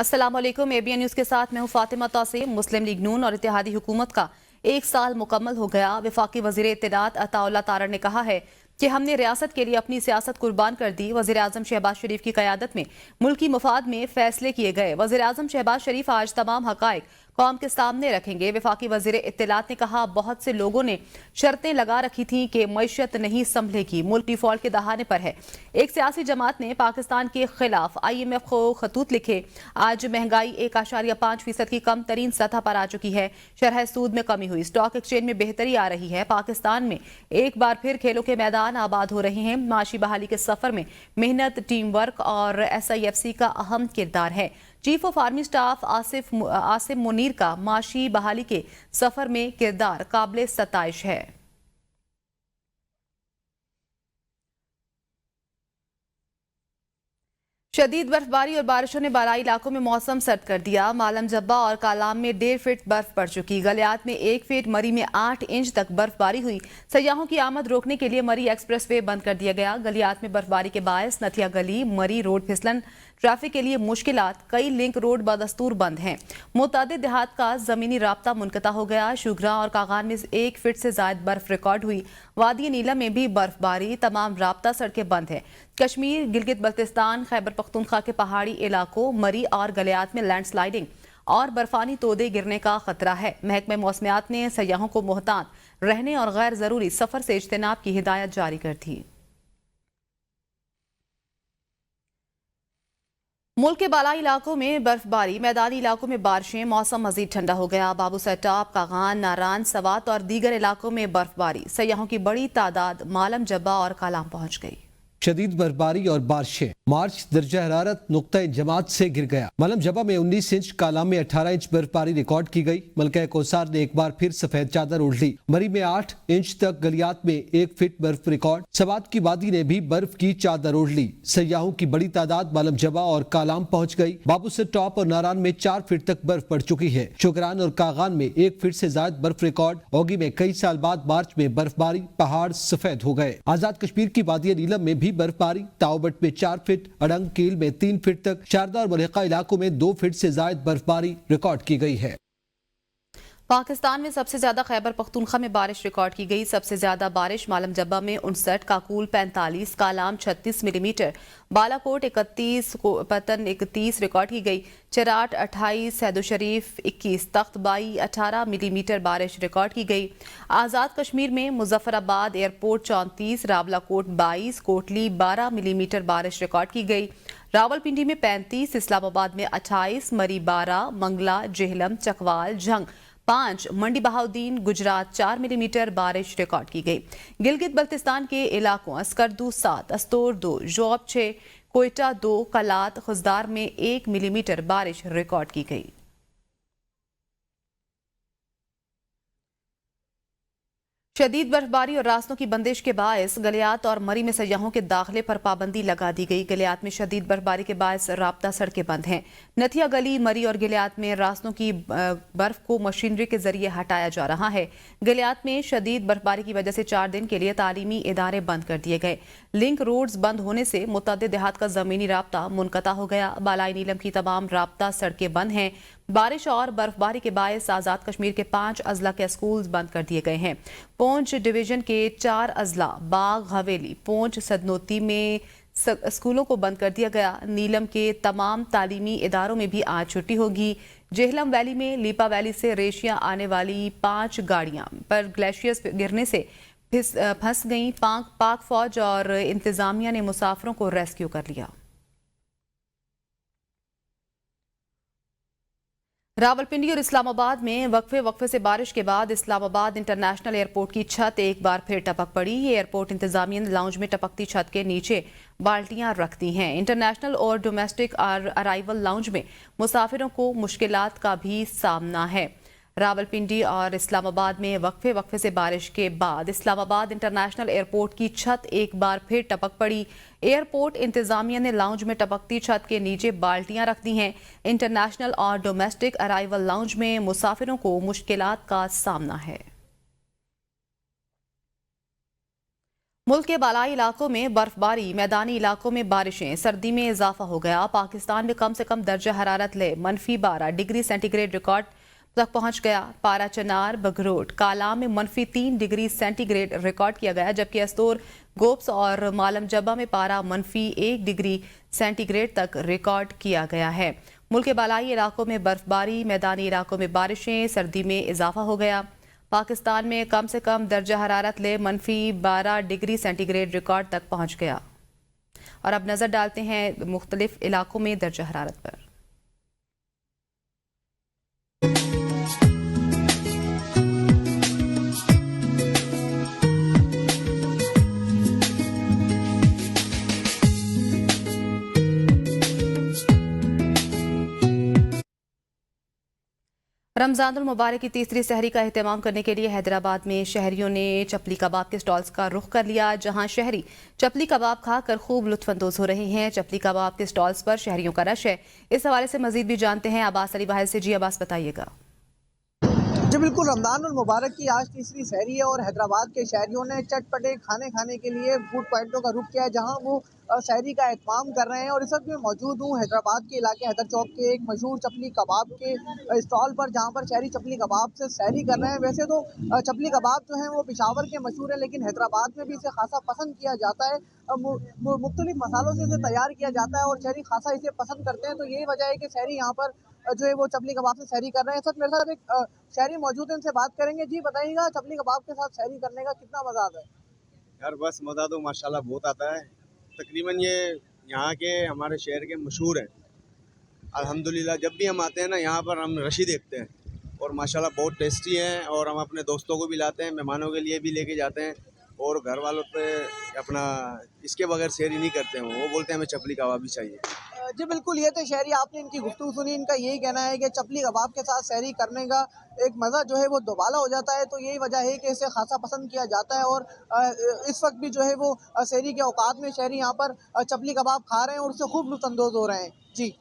अस्सलाम वालेकुम। ABN news के साथ मैं हूं फातिमा तौसीम। मुस्लिम लीग नून और इत्तेहादी हुकूमत का 1 साल मुकम्मल हो गया। वफाकी वज़ीर इत्तेलात अताउल्लाह तारड़ ने कहा है कि हमने रियासत के लिए अपनी सियासत कुर्बान कर दी। वज़ीर आज़म शहबाज शरीफ की क़यादत में मुल्की मफाद में फैसले किए गए। वज़ीर आज़म शहबाज शरीफ आज तमाम हक़ाइक़ कौम के सामने रखेंगे। वफाकी वज़ीर इत्तेलात ने कहा, बहुत से लोगों ने शर्तें लगा रखी थी कि मईशत नहीं संभलेगी, मुल्क डिफॉल्ट के दहाने पर है। एक सियासी जमात ने पाकिस्तान के खिलाफ IMF को खतूत लिखे। आज महंगाई 1.5% की कम तरीन सतह पर आ चुकी है। शरह सूद में कमी हुई, स्टॉक एक्सचेंज में बेहतरी आ रही है। पाकिस्तान में एक बार फिर खेलों के मैदान आबाद हो रहे हैं। माशी बहाली के सफर में मेहनत, टीम वर्क और SIFC का अहम किरदार है। Chief of army staff Asim Munir का माशी बहाली के सफर में किरदार काबिल सताइश है। शदीद बर्फबारी और बारिशों ने बालाई इलाकों में मौसम सर्द कर दिया। मालम जब्बा और कालाम में 1.5 फीट बर्फ पड़ चुकी। गलियात में 1 फीट, मरी में 8 इंच तक बर्फबारी हुई। सयाहों की आमद रोकने के लिए मरी एक्सप्रेसवे बंद कर दिया गया। गलियात में बर्फबारी के बायस नथिया गली, मरी रोड फिसलन, ट्रैफिक के लिए मुश्किलात। कई लिंक रोड बदस्तूर बंद हैं। मुतादिद देहात का जमीनी राब्ता मुनक़ता हो गया। शुगरा और कागान में 1 फीट से ज्यादा बर्फ रिकॉर्ड हुई। वादी नीला में भी बर्फबारी, तमाम राब्ता सड़कें बंद हैं। कश्मीर, गिलगित बल्तिस्तान, खैबर पख्तूनख्वा के पहाड़ी इलाकों, मरी और गलियात में लैंडस्लाइडिंग और बर्फानी तोदे गिरने का खतरा है। महकमे मौसमियात ने सयाहों को मोहतात रहने और गैर जरूरी सफर से इज्तनाब की हिदायत जारी कर दी। मुल्क के बालाई इलाकों में बर्फबारी, मैदानी इलाकों में बारिशें, मौसम मजीद ठंडा हो गया। बाबू सेटाप, कागान, नारान, सवात और दीगर इलाकों में बर्फबारी। सयाहों की बड़ी तादाद मालम जब्बा और कालाम पहुंच गई। शदीद बर्फबारी और बारिशें। मार्च दर्जा हरारत नुक्ता जमात से गिर गया। मलम जबा में 19 इंच, कालाम में 18 इंच बर्फबारी रिकॉर्ड की गई। मलका कौसार ने एक बार फिर सफेद चादर ओढ़ ली। मरी में 8 इंच तक, गलियात में 1 फीट बर्फ रिकॉर्ड। सवात की वादी ने भी बर्फ की चादर ओढ़ ली। सयाहों की बड़ी तादाद मलम जबा और कालाम पहुंच गई। बाबू से टॉप और नारान में 4 फीट तक बर्फ पड़ चुकी है। शुगरान और कागान में 1 फीट से ज्यादा बर्फ रिकॉर्ड। ओगी में कई साल बाद मार्च में बर्फबारी, पहाड़ सफेद हो गए। आजाद कश्मीर की वादी नीलम में भी बर्फबारी। ताओबट में 4 फीट, अड़ंग कील में 3 फीट तक, शारदा और मलिका इलाकों में 2 फीट से ज्यादा बर्फबारी रिकॉर्ड की गई है। पाकिस्तान में सबसे ज्यादा खैबर पख्तूनख्वा में बारिश रिकॉर्ड की गई। सबसे ज्यादा बारिश मालम जब्बा में 59, काकूल 45, कालाम 36 मिलीमीटर, बालाकोट 31, पतन 31 रिकॉर्ड की गई। चराट 28, सैदो शरीफ 21, तख्तबाई 18 मिलीमीटर बारिश रिकॉर्ड की गई। आज़ाद कश्मीर में मुजफ्फराबाद एयरपोर्ट 34, रावलाकोट 22, कोटली 12 मिलीमीटर बारिश रिकॉर्ड की गई। रावलपिंडी में 35, इस्लामाबाद में 28, मरी 12, मंगला, जेहलम, चकवाल, झंग 5, मंडी बहाउद्दीन, गुजरात 4 मिलीमीटर बारिश रिकॉर्ड की गई। गिलगित बल्तिस्तान के इलाकों अस्करदू 7, अस्तोर 2, जोब 6, कोयटा 2, कलात, खुजदार में 1 मिलीमीटर बारिश रिकॉर्ड की गई। शदीद बर्फबारी और रास्तों की बंदिश के बायस गलियात और मरी में सयाहों के दाखिले पर पाबंदी लगा दी गई। गलियात में शदीद बर्फबारी के बायस राब्ता सड़कें बंद हैं। नथिया गली, मरी और गलियात में रास्तों की बर्फ को मशीनरी के जरिए हटाया जा रहा है। गलियात में शदीद बर्फबारी की वजह से 4 दिन के लिए तालीमी इदारे बंद कर दिए गए। लिंक रोड्स बंद होने से मुतअद्दिद देहात का जमीनी राब्ता मुनक़ता हो गया। बालाई नीलम की तमाम राब्ता सड़कें बंद हैं। बारिश और बर्फबारी के बायस आजाद कश्मीर के 5 अजला के स्कूल बंद कर दिए गए हैं। पूंछ डिवीजन के 4 अजला, बाग, हवेली, पूंछ, सदनोती में स्कूलों को बंद कर दिया गया। नीलम के तमाम तालीमी इदारों में भी आज छुट्टी होगी। जेहलम वैली में लीपा वैली से रेशिया आने वाली 5 गाड़ियां पर ग्लेशियर्स गिरने से फंस गईं। पाक फौज और इंतजामिया ने मुसाफिरों को रेस्क्यू कर लिया। रावलपिंडी और इस्लामाबाद में वक्फे से बारिश के बाद इस्लामाबाद इंटरनेशनल एयरपोर्ट की छत एक बार फिर टपक पड़ी। ये एयरपोर्ट इंतजामिया लाउंज में टपकती छत के नीचे बाल्टियां रखती हैं। इंटरनेशनल और डोमेस्टिक अराइवल लाउंज में मुसाफिरों को मुश्किलात का भी सामना है। रावलपिंडी और इस्लामाबाद में वक्फे से बारिश के बाद इस्लामाबाद इंटरनेशनल एयरपोर्ट की छत एक बार फिर टपक पड़ी। एयरपोर्ट इंतजामिया ने लाउंज में टपकती छत के नीचे बाल्टियां रख दी हैं। इंटरनेशनल और डोमेस्टिक अराइवल लाउंज में मुसाफिरों को मुश्किलात का सामना है। मुल्क के बालाई इलाकों में बर्फबारी, मैदानी इलाकों में बारिशें, सर्दी में इजाफा हो गया। पाकिस्तान में कम से कम दर्जा हरारत ले -12 डिग्री सेंटीग्रेड रिकॉर्ड तक पहुंच गया। पारा चनार, बगरोट, कालाम में -3 डिग्री सेंटीग्रेड रिकॉर्ड किया गया, जबकि अस्तोर, गोप्स और मालम जबा में पारा -1 डिग्री सेंटीग्रेड तक रिकॉर्ड किया गया है। मुल्क के बालाई इलाकों में बर्फबारी, मैदानी इलाकों में बारिशें, सर्दी में इजाफा हो गया। पाकिस्तान में कम से कम दर्जा हरारत ले -12 डिग्री सेंटीग्रेड रिकॉर्ड तक पहुंच गया। और अब नजर डालते हैं मुख्तलिफ इलाकों में दर्जा हरारत पर। रमजानुल मुबारक की तीसरी सहरी का एहतमाम करने के लिए हैदराबाद में शहरियों ने चपली कबाब के स्टॉल्स का रुख कर लिया, जहां शहरी चपली कबाब खाकर खूब लुत्फअंदोज हो रहे हैं। चपली कबाब के स्टॉल्स पर शहरियों का रश है। इस हवाले से मजीद भी जानते हैं अब्बास अली वाहिद से। जी अब्बास, बताइएगा। जी बिल्कुल, रमज़ानुल मुबारक की आज तीसरी सहरी है और हैदराबाद के शहरियों ने चटपटे खाने खाने के लिए फूड पॉइंटों का रुख किया है, जहां वो सहरी का एहतमाम कर रहे हैं। और इस वक्त मैं मौजूद हूं हैदराबाद के इलाके हैदर चौक के एक मशहूर चपली कबाब के स्टॉल पर, जहां पर शहरी चपली कबाब से सहरी कर रहे हैं। वैसे तो चपली कबाब जो है वो पेशावर के मशहूर है, लेकिन हैदराबाद में भी इसे खासा पसंद किया जाता है। मुख्तलिफ मसालों से इसे तैयार किया जाता है और शहरी खासा इसे पसंद करते हैं। तो यही वजह है कि शहरी यहाँ पर जो है वो चपली कबाब से सहरी कर रहे हैं। सच मेरे साथ एक शहरी मौजूद है, इनसे बात करेंगे। जी बताइएगा, चपली कबाब के साथ सहरी करने का कितना मजा आता है? यार बस मज़ा तो माशाल्लाह बहुत आता है। तकरीबन ये यहाँ के हमारे शहर के मशहूर हैं। अल्हम्दुलिल्लाह जब भी हम आते हैं ना यहाँ पर हम रशी देखते हैं और माशाल्लाह बहुत टेस्टी हैं। और हम अपने दोस्तों को भी लाते हैं, मेहमानों के लिए भी लेके जाते हैं। और घर वालों पे अपना इसके बगैर सहरी नहीं करते हैं, वो बोलते हैं हमें चपली कबाब भी चाहिए। जी बिल्कुल, ये तो शहरी, आपने इनकी गुफ्तगू सुनी। इनका यही कहना है कि चपली कबाब के साथ सहरी करने का एक मज़ा जो है वो दोबाला हो जाता है। तो यही वजह है कि इसे खासा पसंद किया जाता है। और इस वक्त भी जो है वो सहरी के औकात में शहरी यहाँ पर चपली कबाब खा रहे हैं और उससे खूब लुत्फअंदोज हो रहे हैं। जी।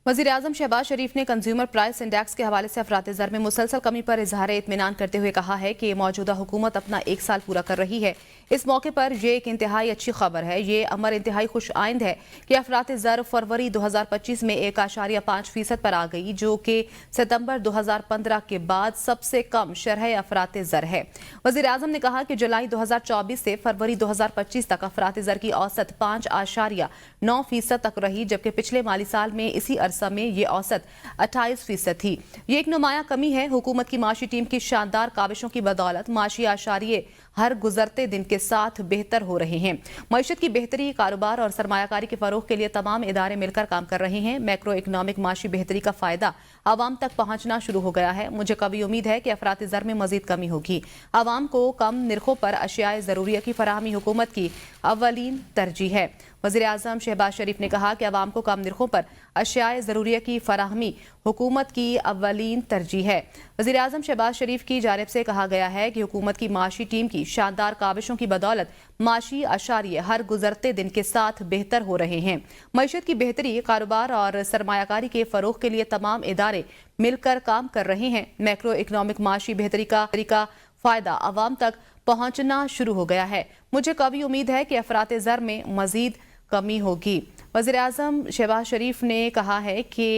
वज़ीर-ए-आज़म शहबाज शरीफ ने कंज्यूमर प्राइस इंडेक्स के हवाले से अफरात-ए-ज़र में मुसलसल कमी पर इजहार इत्मीनान करते हुए कहा है कि मौजूदा हुकूमत अपना 1 साल पूरा कर रही है। इस मौके पर यह एक इंतहाई अच्छी खबर है। ये अमर इंतहाई खुश आइंद है कि अफरात-ए-ज़र फरवरी 2025 में 1.5% पर आ गई, जो कि सितंबर 2015 के बाद सबसे कम शरह अफरात-ए-ज़र है। वज़ीर-ए-आज़म ने कहा कि जुलाई 2024 से फरवरी 2025 तक अफरात-ए-ज़र की औसत 5.9% तक रही, जबकि पिछले माली साल में इसी अरसा में ये औसत 28% थी। ये एक नुमाया कमी है। हुकूमत की माशी टीम की शानदार काविशों की बदौलत माशी आशारिये हर गुजरते दिन के साथ बेहतर हो रहे हैं। मईशत की बेहतरी, कारोबार और सरमायाकारी के फरोग के लिए तमाम इदारे मिलकर काम कर रहे हैं। मैक्रो इकनॉमिक माशी बेहतरी का फायदा आवाम तक पहुंचना शुरू हो गया है। मुझे कभी उम्मीद है कि अफरात-ए-ज़र में मजीद कमी होगी। आवाम को कम निर्खों पर अशियाए ज़रूरिया की फराहमी हुकूमत की अव्वलीन तरजीह है। वज़ीर-ए-आज़म शहबाज शरीफ ने कहा कि आवाम को कम निर्खों पर अशियाए ज़रूरिया की फराहमी हुकूमत की अव्वलीन तरजीह है। वज़ीर-ए-आज़म शहबाज शरीफ की जानिब से कहा गया है कि हुकूमत की माशी टीम की शानदार काविशों की बदौलत माशी अशारिये हर गुजरते दिन के साथ बेहतर हो रहे हैं। मईशत की बेहतरी, कारोबार और सरमायाकारी के फरोग के लिए तमाम इदारे मिलकर काम कर रहे हैं। मैक्रो इकनॉमिक माशी बेहतरी का फायदा आवाम तक पहुंचना शुरू हो गया है। मुझे कभी उम्मीद है कि अफरात-ए-ज़र में मजीद कमी होगी। वज़ीर-ए-आज़म शहबाज शरीफ ने कहा है कि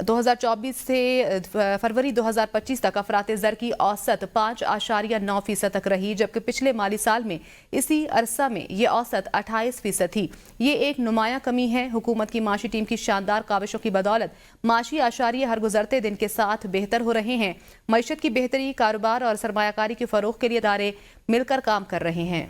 2024 से फरवरी 2025 तक अफरात-ए-ज़र की औसत 5.9% तक रही, जबकि पिछले माली साल में इसी अरसा में ये औसत 28% थी। ये एक नुमाया कमी है। हुकूमत की माशी टीम की शानदार काविशों की बदौलत माशी आशारिये हर गुजरते दिन के साथ बेहतर हो रहे हैं। मईशत की बेहतरी, कारोबार और सरमायाकारी के फरोग के लिए इदारे मिलकर काम कर रहे हैं।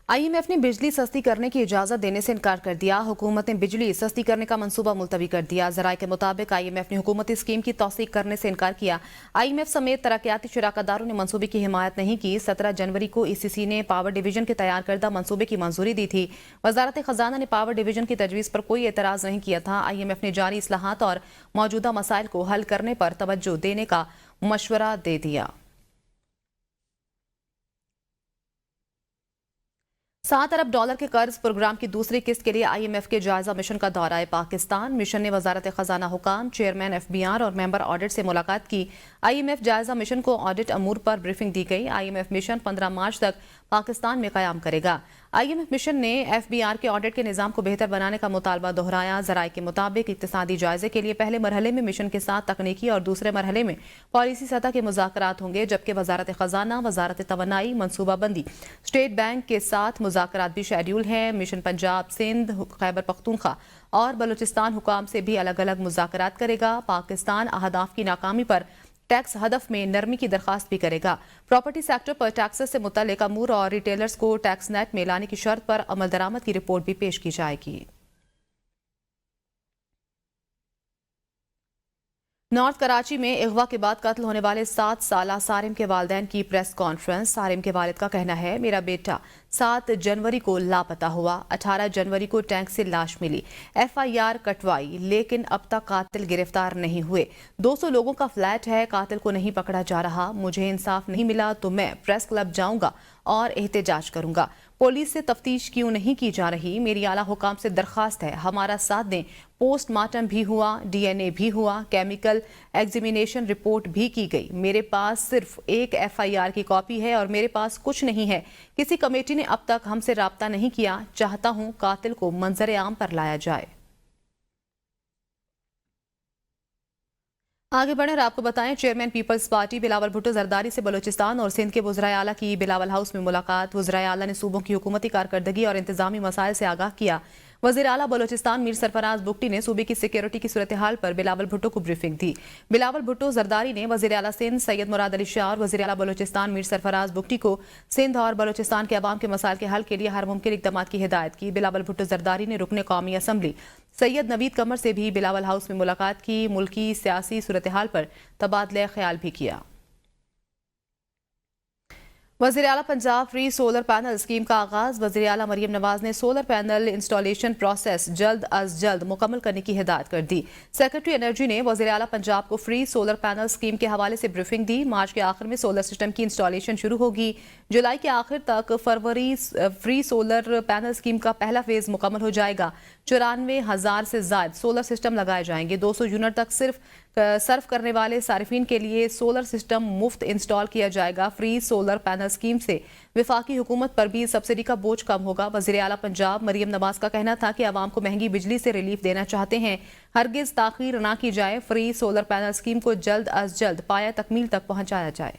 IMF ने बिजली सस्ती करने की इजाजत देने से इनकार कर दिया। हुकूमत ने बिजली सस्ती करने का मंसूबा मुलतवी कर दिया। ज़राए के मुताबिक IMF ने हुकूमती स्कीम की तौसीक करने से इनकार किया। IMF समेत तरक्याती शराकतदारों ने मंसूबे की हिमायत नहीं की। 17 जनवरी को ECC ने पावर डिवीजन के तैयार करदा मंसूबे की मंजूरी दी थी। वजारत खजाना ने पावर डिवीजन की तजवीज़ पर कोई एतराज़ नहीं किया था। IMF ने जारी इस्लाहात और मौजूदा मसाइल को हल करने पर तवज्जो देने का मशवरा दे दिया। $7 अरब के कर्ज प्रोग्राम की दूसरी किस्त के लिए IMF के जायजा मिशन का दौरा पाकिस्तान। मिशन ने वजारत खजाना हुकाम, चेयरमैन FBR और मेंबर ऑडिट से मुलाकात की। IMF जायजा मिशन को ऑडिट अमूर पर ब्रीफिंग दी गई। IMF मिशन 15 मार्च तक पाकिस्तान में कयाम करेगा। IMF मिशन ने FBR के ऑडिट के निज़ाम को बेहतर बनाने का मुतालबा दोहराया। ज़राए के मुताबिक इक्तिसादी जायजे के लिए पहले मरहले में मिशन के साथ तकनीकी और दूसरे मरहले में पॉलिसी सतह के मुज़ाकरात होंगे, जबकि वजारत खजाना, वजारत तवन्नाई, मनसूबाबंदी, स्टेट बैंक के साथ मुज़ाकरात भी शेड्यूल हैं। मिशन पंजाब, सिंध, खैबर पख्तूनख्वा और बलूचिस्तान हुकाम से भी अलग अलग मुज़ाकरात करेगा। पाकिस्तान अहदाफ की नाकामी पर टैक्स हदफ में नरमी की दरखास्त भी करेगा। प्रॉपर्टी सेक्टर पर टैक्सेस से मुतल्लिक अमूर और रिटेलर्स को टैक्स नेट में लाने की शर्त पर अमल दरामद की रिपोर्ट भी पेश की जाएगी। नॉर्थ कराची में अगवा के बाद कत्ल होने वाले 7 साला सारिम के वालिदैन की प्रेस कॉन्फ्रेंस। सारिम के वालिद का कहना है, मेरा बेटा 7 जनवरी को लापता हुआ, 18 जनवरी को टैंक से लाश मिली, FIR कटवाई, लेकिन अब तक कातिल गिरफ्तार नहीं हुए। 200 लोगों का फ्लैट है, कातिल को नहीं पकड़ा जा रहा। मुझे इंसाफ नहीं मिला तो मैं प्रेस क्लब जाऊंगा और एहतजाज करूंगा। पुलिस से तफ्तीश क्यों नहीं की जा रही? मेरी आला हुकाम से दरखास्त है, हमारा साथ दें। पोस्टमार्टम भी हुआ, DNA भी हुआ, केमिकल एग्जामिनेशन रिपोर्ट भी की गई। मेरे पास सिर्फ एक FIR की कॉपी है और मेरे पास कुछ नहीं है। किसी कमेटी ने अब तक हमसे राब्ता नहीं किया। चाहता हूं कातिल को मंजर आम पर लाया जाए। आगे बढ़े और आपको बताएं, chairman Peoples Party Bilawal Bhutto Zardari से बलूचिस्तान और सिंध के वज़राए आला की बिलावल हाउस में मुलाकात। वज़राए आला ने सूबों की हुकूमती कारकर्दगी और इंतजामी मसाइल से आगाह किया। वज़ीर आला बलूचिस्तान मीर सरफराज बुगटी ने सूबे की सिक्योरिटी की सूरत हाल पर बिलावल भुट्टो को ब्रीफिंग दी। बिलावल भुट्टो जरदारी ने वज़ीर आला सिंध सैयद मुराद अली शाह और वज़ीर आला बलूचिस्तान मीर सरफराज बुगटी को सिंध और बलूचिस्तान के अवाम के मसाइल के हल के लिए हर मुमकिन इक़दाम की हिदायत की। बिलावल भुट्टो जरदारी ने रुकने कौमी असम्बली सैयद नवीद कमर से भी बिलावल हाउस में मुलाकात की। मुल्की सियासी सूरत हाल पर तबादला ख्याल भी किया। वज़ीर आला Punjab free solar panel scheme का आगाज। वज़ीर आला मरियम नवाज ने सोलर पैनल इंस्टॉलेशन प्रोसेस जल्द अज जल्द मुकम्मल करने की हिदायत कर दी। सेक्रेटरी एनर्जी ने वज़ीर आला पंजाब को फ्री सोलर पैनल स्कीम के हवाले से ब्रीफिंग दी। मार्च के आखिर में सोलर सिस्टम की इंस्टॉलेशन शुरू होगी। जुलाई के आखिर तक फरवरी फ्री सोलर पैनल स्कीम का पहला फेज मुकम्मल हो जाएगा। 94,000 से ज्यादा सोलर सिस्टम लगाए जाएंगे। 200 यूनिट तक सिर्फ सर्व करने वाले सारिफिन के लिए सोलर सिस्टम मुफ्त इंस्टॉल किया जाएगा। फ्री सोलर पैनल स्कीम से विफाकी हुकूमत पर भी सब्सिडी का बोझ कम होगा। वज़ीर आला पंजाब मरियम नवाज का कहना था कि आवाम को महंगी बिजली से रिलीफ देना चाहते हैं, हरगिज ताखीर ना की जाए। फ्री सोलर पैनल स्कीम को जल्द अज जल्द पाया तकमील तक पहुंचाया जाए।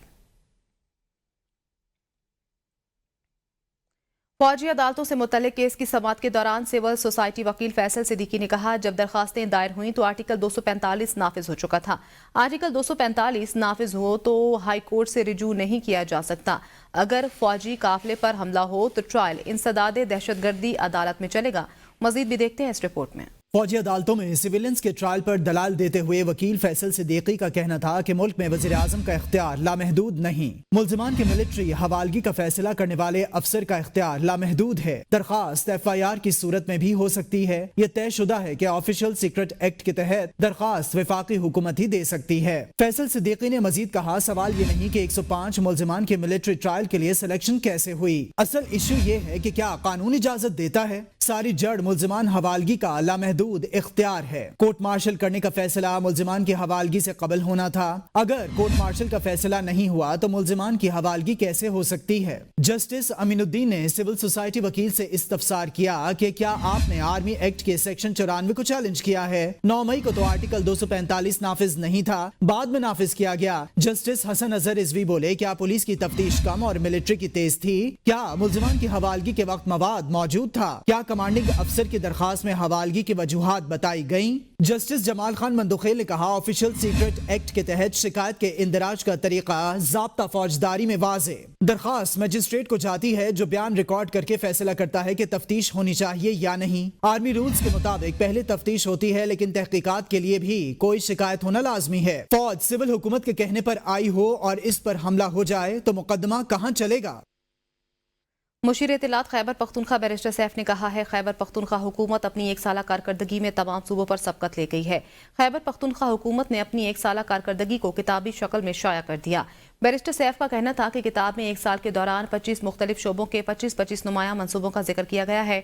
फौजी अदालतों से मुतल्लिक केस की समाअत के दौरान सिविल सोसाइटी वकील फैसल सिद्दीकी ने कहा, जब दरखास्तें दायर हुई तो आर्टिकल 245 नाफिज हो चुका था। आर्टिकल 245 नाफिज हो तो हाई कोर्ट से रिजू नहीं किया जा सकता। अगर फौजी काफिले पर हमला हो तो ट्रायल इंसदाद दहशतगर्दी अदालत में चलेगा। मजीद भी देखते हैं इस रिपोर्ट में। फौजी अदालतों में सिविलियंस के ट्रायल पर दलाल देते हुए वकील फैसल सिद्दीकी का कहना था कि मुल्क में वज़ीर आज़म का इख्तियार लामहदूद नहीं। मुल्ज़िमान की मिलिट्री हवालगी का फैसला करने वाले अफसर का इख्तियार लामहदूद है। दरखास्त FIR की सूरत में भी हो सकती है। ये तयशुदा है कि ऑफिशियल सीक्रेट एक्ट के तहत दरखास्त वफाकी हुकूमत ही दे सकती है। फैसल सिद्दीकी ने मजीद कहा, सवाल ये नहीं कि 105 मुल्ज़िमान के मिलिट्री ट्रायल के लिए सिलेक्शन कैसे हुई, असल इशू ये है कि क्या कानून इजाजत देता है। सारी जड़ मुल्ज़िमान हवालगी का लामहदूद इख्तियार है। कोर्ट मार्शल करने का फैसला मुल्ज़िमान की हवालगी से कबल होना था। अगर कोर्ट मार्शल का फैसला नहीं हुआ तो मुल्ज़िमान की हवालगी कैसे हो सकती है। जस्टिस अमीनुद्दीन ने सिविल सोसाइटी वकील से इस्तफसार किया कि क्या आपने आर्मी एक्ट के सेक्शन 94 को चैलेंज किया है। 9 मई को तो आर्टिकल 245 नाफिज नहीं था, बाद में नाफिज किया गया। जस्टिस हसन अजहर रिजवी बोले, क्या पुलिस की तफ्तीश कम और मिलिट्री की तेज थी? क्या मुल्ज़िमान की हवालगी के वक्त मवाद मौजूद था? क्या कमांडिंग अफसर की दरखास्त में हवालगी की वजूहात बताई गई? जस्टिस जमाल खान मंदुखेल ने कहा, ऑफिशियल सीक्रेट एक्ट के तहत शिकायत के इंदराज का तरीका ज़ाब्ता फौजदारी में वाज़े। दरखास्त मजिस्ट्रेट को जाती है जो बयान रिकॉर्ड करके फैसला करता है कि तफ्तीश होनी चाहिए या नहीं। आर्मी रूल्स के मुताबिक पहले तफ्तीश होती है, लेकिन तहकीकात के लिए भी कोई शिकायत होना लाजमी है। फौज सिविल हुकूमत के कहने पर आई हो और इस पर हमला हो जाए तो मुकदमा कहाँ चलेगा। मुशीर इत्तलात खैबर पख्तूनख्वा बैरिस्टर सैफ ने कहा है, खैबर पख्तूनख्वा हुकूमत अपनी 1 साला कारकर्दगी में तमाम सूबों पर सबकत ले गई है। खैबर पख्तूनख्वा हुकूमत ने अपनी 1 साला कारकर्दगी को किताबी शक्ल में शाया कर दिया। बैरिस्टर सैफ का कहना था कि किताब में एक साल के दौरान 25 मुख्तलिफ शोबों के 25 नुमाया मंसूबों का जिक्र किया गया है।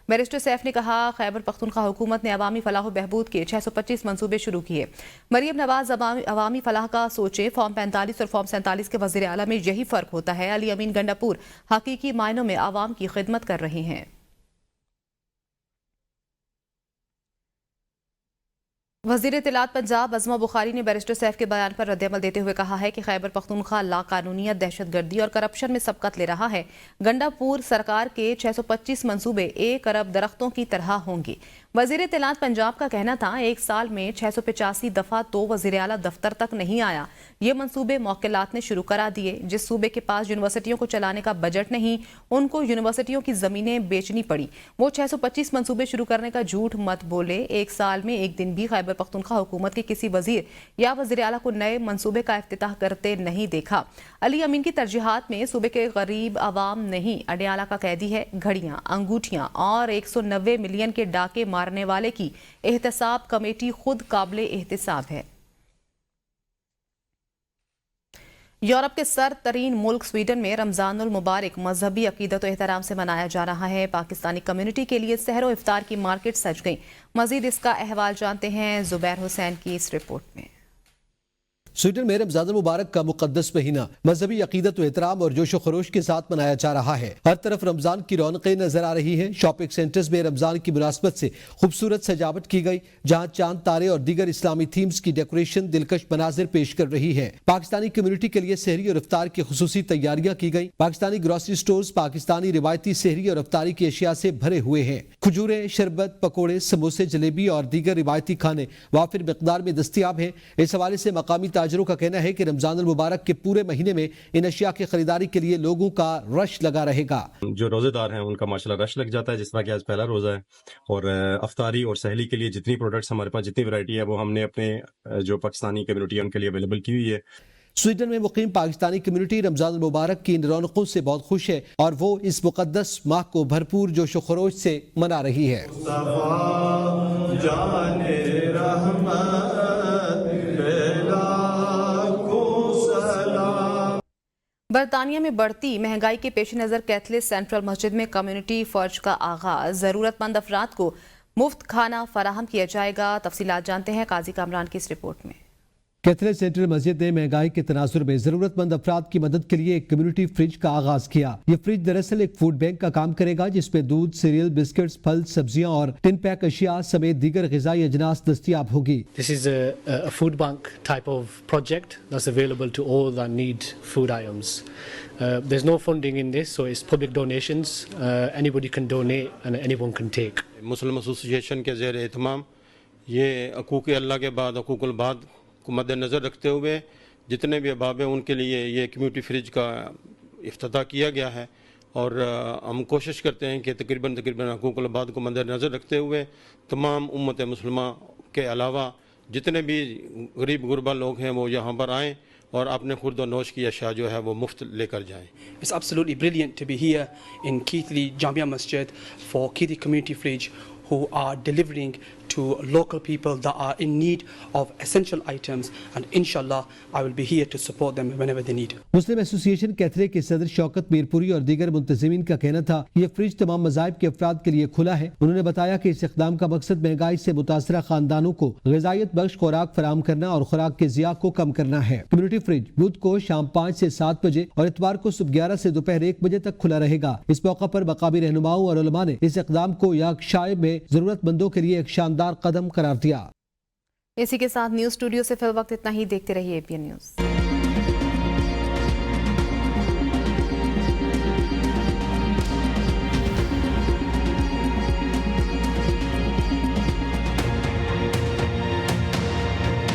बैरिस्टर सैफ ने कहा, खैबर पख्तूनख्वा हुकूमत ने अवामी फलाह बहबूद के 625 मंसूबे शुरू किए। मरियम नवाज अवामी फलाह का सोचे, फॉर्म 45 और फॉर्म 47 के वज़ीर आला में यही फ़र्क होता है। अली अमीन गंडापुर हकीकी मायनों में आवाम की खिदमत कर रहे हैं। वज़ीर इत्तलात पंजाब अज़मा बुखारी ने बैरिस्टर सैफ के बयान पर रद्दअमल देते हुए कहा है कि खैबर पख्तूनख्वा लाकानूनियत, दहशतगर्दी और करप्शन में सबकत ले रहा है। गंडापुर सरकार के 625 मंसूबे 1 अरब दरख्तों की तरह होंगे। वज़ीर इत्तलात पंजाब का कहना था, एक साल में 685 दफ़ा तो वज़ीर आला दफ्तर तक नहीं आया। ये मंसूबे मौकिलात ने शुरू करा दिए। जिस सूबे के पास यूनिवर्सिटियों को चलाने का बजट नहीं, उनको यूनिवर्सिटियों की ज़मीनें बेचनी पड़ी। वो 625 मंसूबे शुरू करने का झूठ मत बोले। एक साल में एक दिन भी खैबर पख्तूनख्वा हुकूमत के किसी वज़ीर या वज़ीर आला को नए मंसूबे का इफ्तिताह करते नहीं देखा। अली अमीन की तरजीहात में सूबे के गरीब आवाम नहीं, अडियाला का कैदी है। घड़ियाँ, अंगूठियाँ और 190 मिलियन के डाके मारने वाले की एहतसाब कमेटी खुद काबिल एहतसाब है। यूरोप के सर तरीन मुल्क स्वीडन में रमजानुल मुबारक मजहबी अकीदत और एहतराम से मनाया जा रहा है। पाकिस्तानी कम्युनिटी के लिए सहरो इफ्तार की मार्केट सज गई। मजीद इसका अहवाल जानते हैं जुबैर हुसैन की इस रिपोर्ट में। स्वीडन में रमजान मुबारक का मुकद्दस महीना मजहबी अकीदत व एहतराम और जोशो खरोश के साथ मनाया जा रहा है। हर तरफ रमजान की रौनकें नजर आ रही हैं। शॉपिंग सेंटर्स में रमजान की मुनासबत से खूबसूरत सजावट की गई, जहां चांद, तारे और दीगर इस्लामी थीम्स की डेकोरेशन दिलकश मनाजिर पेश कर रही है। पाकिस्तानी कम्युनिटी के लिए सहरी और इफ्तार की खुसूसी तैयारियां की गई। पाकिस्तानी ग्रोसरी स्टोर्स पाकिस्तानी रिवायती सहरी और इफ्तारी की अशिया से भरे हुए हैं। खजूरें, शरबत, पकौड़े, समोसे, जलेबी और दीगर रिवायती खाने वाफिर मिकदार में दस्तियाब हैं। इस हवाले से मकामी ताजरों का कहना है कि रमजान मुबारक के पूरे महीने में इन अशिया की खरीदारी के लिए लोगों का रश लगा रहेगा। जो रोजेदार हैं उनका माशाल्लाह रश लग जाता है, जिस तरह कि आज पहला रोजा है। और अफ्तारी और सहली के लिए जितनी प्रोडक्ट्स हमारे पास, जितनी वैरायटी है, वो हमने अपने जो पाकिस्तानी कम्युनिटी है उनके लिए अवेलेबल की हुई है। स्वीडन में मुकीम पाकिस्तानी कम्युनिटी रमजान मुबारक की इन रौनकों से बहुत खुश है और वो इस मुकद्दस माह को भरपूर जोशो खरोश से मना रही है। बरतानिया में बढ़ती महंगाई के पेश नज़र कैथलिक सेंट्रल मस्जिद में कम्युनिटी फर्ज का आगाज। ज़रूरतमंद अफराद को मुफ्त खाना फराहम किया जाएगा। तफसीलात जानते हैं काजी कामरान की इस रिपोर्ट में। कैथलिक सेंट्रल मस्जिद ने महंगाई के तनाजुर में जरूरतमंद अफराद की मदद के लिए एक कम्युनिटी फ्रिज का आगाज किया। ये फ्रिज दरअसल एक फूड बैंक का काम करेगा, जिसमें दूध, सीरियल, बिस्किट्स, फल, सब्जियां और टिन पैक अशिया समेत दीगर ग़िज़ाई अजनास दस्तियाब होगी। This is a food bank type of project that's available to all that need food items. There's no funding in this, so it's public donations. Anybody can donate and anyone can take. Muslim association के ज़ेर एहतमाम ये हकूक़ अल्लाह के बाद हकूक़ुल बाद को मद्देनज़र रखते हुए जितने भी अहबाब हैं उनके लिए ये कम्युनिटी फ्रिज का इफ्तिताह किया गया है। और हम कोशिश करते हैं कि तकरीबन हकूक़ुल बाद को मद्देनज़र रखते हुए तमाम उम्मत मुस्लिमा के अलावा जितने भी गरीब गुरबा लोग हैं वो यहाँ पर आएँ और अपने खुर्द नोश की अशिया जो है वो मुफ्त लेकर जाएं। It's absolutely brilliant to be here in Keithley Jamia Masjid for Keithley Community Fridge, who are delivering to local people that are in need of essential items, and inshallah I will be here to support them whenever they need. Muslim association Catholic के सदर शौकत मीरपुरी और दीगर मुंतजिमीन का कहना था ये fridge तमाम मज़ाहिब के अफराद के लिए खुला है। उन्होंने बताया कि इस इक़दाम का मकसद महंगाई से मुतासरा खानदानों को ग़िज़ाइयत बख्श खुराक फराहम करना और खुराक के ज़िया को कम करना है। कम्युनिटी फ्रिज बुध को शाम 5 से 7 बजे और इतवार को सुबह 11 से दोपहर 1 बजे तक खुला रहेगा। इस मौका पर मकामी रहनुमाओं और उलमा ने इस इक़दाम को याकशाय में जरूरतमंदों के लिए एक शानदार कदम करार दिया। इसी के साथ न्यूज़ स्टूडियो से फिल वक्त इतना ही। देखते रहिए APN न्यूज़।